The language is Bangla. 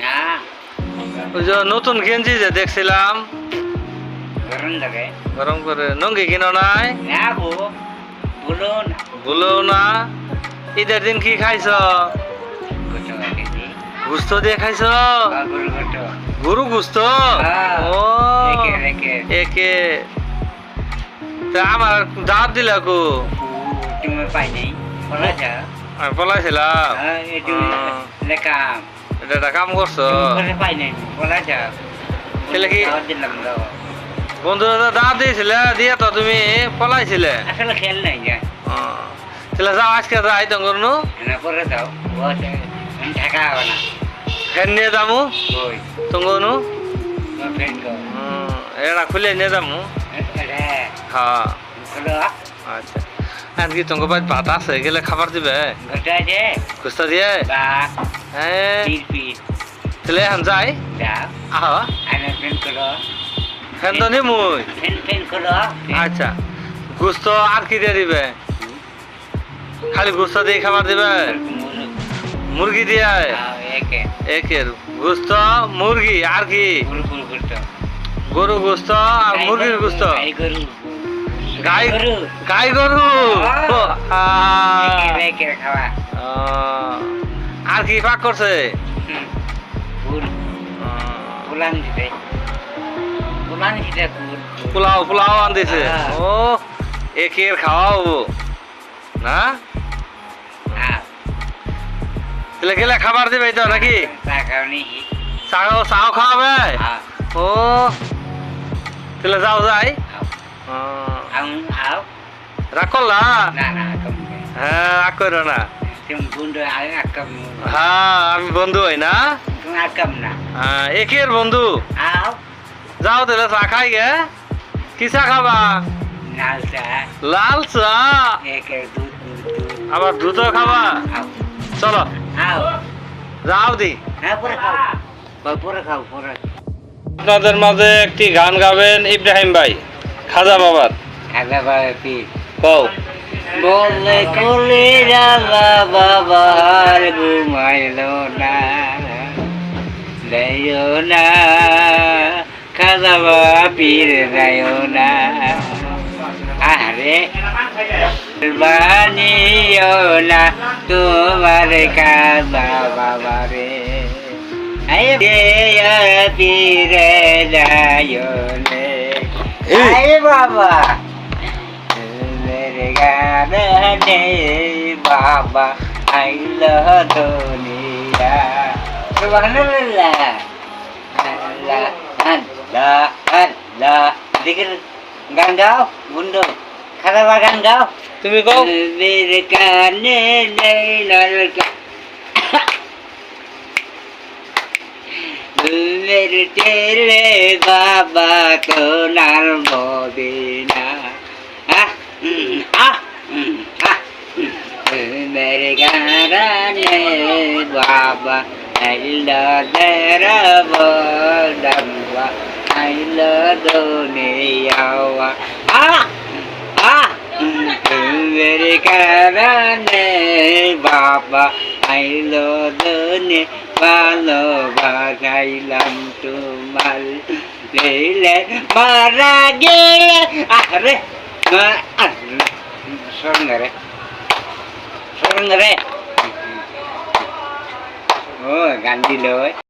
না ওই যে নতুন গেঞ্জি যে দেখছিলাম গরম লাগে গরম করে লুঙ্গি কিনো নাই না বলো না ভুলেও না ঈদের দিন কি খাইছ গোটো কেজি গুস্ত দিয়ে খাইছ গরু গোটো গরু গুস্ত ও একে একে তা আমার দাঁত দিলা কো তুমি পাই নাই বলা যা আমি পলাইছিলাম এটু লেখা এটা একটা কাম করছো তুমি পাই নাই বলা যা তাহলে কি দিলাম দাও বন্ধুরা দাঁত দিয়েছিলে দিয়ে তো তুমি পলাইছিলে আসলে খেল নাই যা তাহলে যাও আজকে যাই তঙ্গর নু না পরে দাও বসে ঢাকা হবে না ফ্যান নিয়ে যাবো ওই তঙ্গর নু ফ্রেন্ড গো এটা খুলে নিয়ে যাবো হ্যাঁ হলো আচ্ছা আর কি তোমার বাড়ি ভাত আছে গেলে খাবার দিবে গোটা যে গুস্তা দিয়ে বা হ্যাঁ পিস তাহলে এখন যাই দাও আহ আনা ফ্রেন্ড করো ফ্যান তো নিমুই ফ্রেন্ড করো আচ্ছা গুস্ত আর কি দিয়ে দিবে খালি গুস্ত দিয়ে খাবার দিবে মুরগি দিয়ে একের গুস্ত মুরগি আর কি গরু গুস্ত আর মুরগির গুস্ত গাই গাই গরু আর কি পাক করছে পোলাও পোলাও আনতেছে ও একের খাওয়াও না তাহলে গেলে খাবার দিবে তো নাকি চাও খাওয়াবে ও তাহলে যাও যাই রাগ করলা হ্যাঁ রাগ করো না হ্যাঁ আমি বন্ধু হই না হ্যাঁ একের বন্ধু যাও তাহলে চা খাই গে কি চা খাবা লাল চা আবার দুধও খাবা চলো যাও দি আপনাদের মাঝে একটি গান গাবেন ইব্রাহিম ভাই খাজা বাবার কও বলে কোলে রাজা বাবার ঘুমাইল না দেয় না খাজা বাবা পীর যায় না আরে বানিও না তোমার খাজা বাবা রে পীরে যায় নে আরে বাবা গানে বাবা আইলো দুনিয়া সুবহানাল্লাহ আল্লাহ আল্লাহ আল্লাহ দেখেন গান গাও বন্ধু খারাপ গান গাও তুমি কও মেরে কানে নেই ললকা মেরে তেরে বাবা কোনার মদিনা मेरे गाने बाबा अल्लाह तेरा बोलवा अल्लाह दुनिया मेरे गाने बाबा अल्लाह दुनिया बालो बागाइलम तुमाल ले मारा गेले अरे Sorong ngere. Oh, ganti loh.